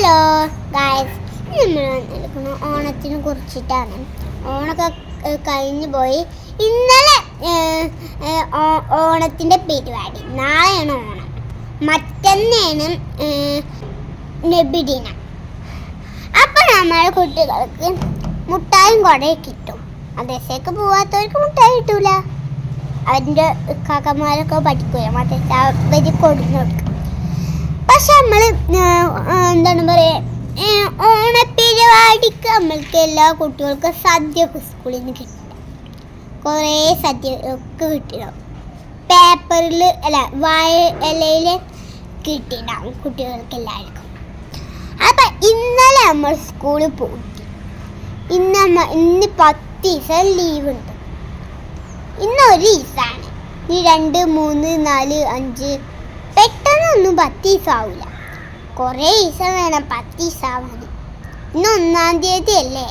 Hello guys, നമ്മൾ വന്നിരിക്കുന്ന ഓണത്തിനെ കുറിച്ചിട്ടാണ്. ഓണമൊക്കെ കഴിഞ്ഞു പോയി. ഇന്നലെ ഓണത്തിൻ്റെ പരിപാടി. നാളെയാണ് ഓണം, മറ്റന്നാണ് നബിദിനം. അപ്പം നമ്മൾ കുട്ടികൾക്ക് മുട്ടായും കുടയും കിട്ടും. അതേസേക്ക് പോവാത്തവർക്ക് മുട്ടായി കിട്ടൂല. അവൻ്റെ കാക്കന്മാരൊക്കെ പഠിക്കൂല, മറ്റേ അവർ കൊടുന്നു കൊടുക്കും. പക്ഷെ നമ്മൾ എന്താണ് പറയുക, ഓണപ്പരിപാടിക്ക് നമ്മൾക്ക് എല്ലാ കുട്ടികൾക്കും സദ്യ സ്കൂളിൽ നിന്ന് കിട്ടും. കുറേ സദ്യ ഒക്കെ കിട്ടിയിട്ടുണ്ടാവും. പേപ്പറിൽ അല്ല, വാഴ ഇലയിൽ കിട്ടിയിട്ടുണ്ടാവും കുട്ടികൾക്ക് എല്ലാവർക്കും. അപ്പം ഇന്നലെ നമ്മൾ സ്കൂളിൽ പോയി. ഇന്ന് 10 ദിവസം ലീവുണ്ട്. ഇന്നൊരു ദിവസമാണ്. ഈ 2, 3, 4, 5 പെട്ടെന്നൊന്നും 10 ദിവസം ആവില്ല. കുറേ ദിവസം വേണം 10 ദിവസം ആവാൻ. ഇന്ന് 1-ാം തീയതി അല്ലേ?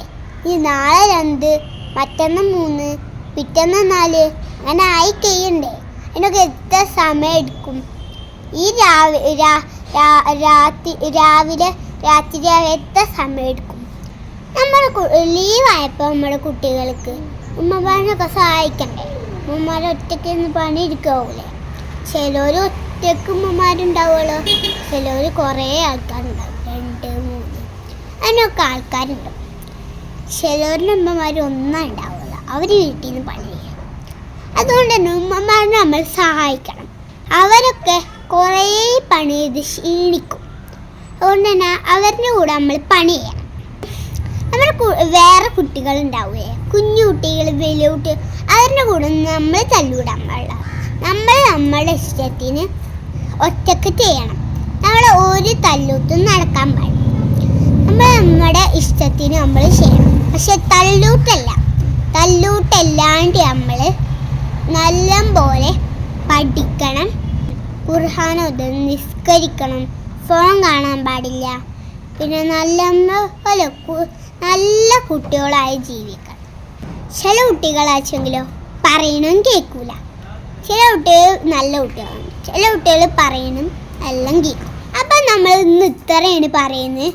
ഈ നാളെ 2, മറ്റന്നാൾ 3, പിറ്റേന്ന് 4, അങ്ങനെ ആയി കഴിയണ്ടേ? അതിനൊക്കെ എത്ര സമയം എടുക്കും? ഈ രാത്രി എത്ര സമയം എടുക്കും? നമ്മൾ ലീവായപ്പോൾ നമ്മുടെ കുട്ടികൾക്ക് ഉമ്മമാരൊക്കെ സഹായിക്കണ്ടേ? ഉമ്മമാരെ ഒറ്റയ്ക്ക് പണി എടുക്കാവൂലേ? ചിലർ ഒറ്റയ്ക്ക് ഉമ്മമാരുണ്ടാവുമല്ലോ, ചിലർ കുറേ ആൾക്കാരുണ്ടാവും, 2, 3 അതിനൊക്കെ ആൾക്കാരുണ്ടാവും. ചിലവരുടെ ഉമ്മമാർ ഒന്നും ഉണ്ടാവില്ല, അവർ വീട്ടിൽ നിന്ന് പണി ചെയ്യും. അതുകൊണ്ട് തന്നെ ഉമ്മമാരെ നമ്മൾ സഹായിക്കണം. അവരൊക്കെ കുറേ പണി ചെയ്ത് ക്ഷീണിക്കും. അതുകൊണ്ട് തന്നെ അവരുടെ കൂടെ നമ്മൾ പണി ചെയ്യണം. വേറെ കുട്ടികളുണ്ടാവുകയെ, കുഞ്ഞു കുട്ടികൾ, വലിയ കുട്ടികൾ, അവരുടെ കൂടെ നമ്മൾ തല്ലുകൂടാൻ പാടില്ല. നമ്മളുടെ ഇഷ്ടത്തിന് ഒറ്റക്ക് ചെയ്യണം. നമ്മൾ ഒരു തല്ലൂത്തും നടക്കാൻ പാടില്ല. നമ്മുടെ ഇഷ്ടത്തിന് നമ്മൾ ചെയ്യണം. പക്ഷെ തല്ലൂട്ടല്ലാണ്ട് നമ്മൾ നല്ല പോലെ പഠിക്കണം, ഖുർആൻ ഓതണം, നിസ്കരിക്കണം, ഫോൺ കാണാൻ പാടില്ല. പിന്നെ നല്ല കുട്ടികളായി ജീവിക്കണം. ചില കുട്ടികളാച്ചെങ്കിലോ പറയണം കേൾക്കൂല. ചില കുട്ടികൾ നല്ല കുട്ടികളാണ്. ചില കുട്ടികൾ പറയണം എല്ലാം കേൾക്കും. അപ്പം നമ്മൾ ഇന്ന് ഇത്രയാണ് പറയുന്നത്.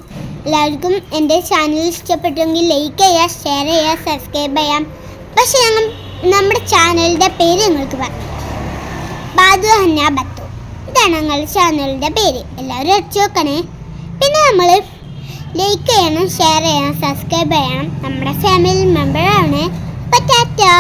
എല്ലാവർക്കും എൻ്റെ ചാനൽ ഇഷ്ടപ്പെട്ടെങ്കിൽ ലൈക്ക് ചെയ്യുക, ഷെയർ ചെയ്യുക, സബ്സ്ക്രൈബ് ചെയ്യാം. പക്ഷെ നമ്മുടെ ചാനലിൻ്റെ പേര് നിങ്ങൾക്ക് പറഞ്ഞു, ബാദു ഹന്ന ബത്തു. ഇതാണ് ഞങ്ങളുടെ ചാനലിൻ്റെ പേര്. എല്ലാവരും അടിച്ചു നോക്കണേ. പിന്നെ നമ്മൾ ലൈക്ക് ചെയ്യണം, ഷെയർ ചെയ്യണം, സബ്സ്ക്രൈബ് ചെയ്യണം. നമ്മുടെ ഫാമിലി മെമ്പറാണ്. അപ്പം ടാറ്റാ.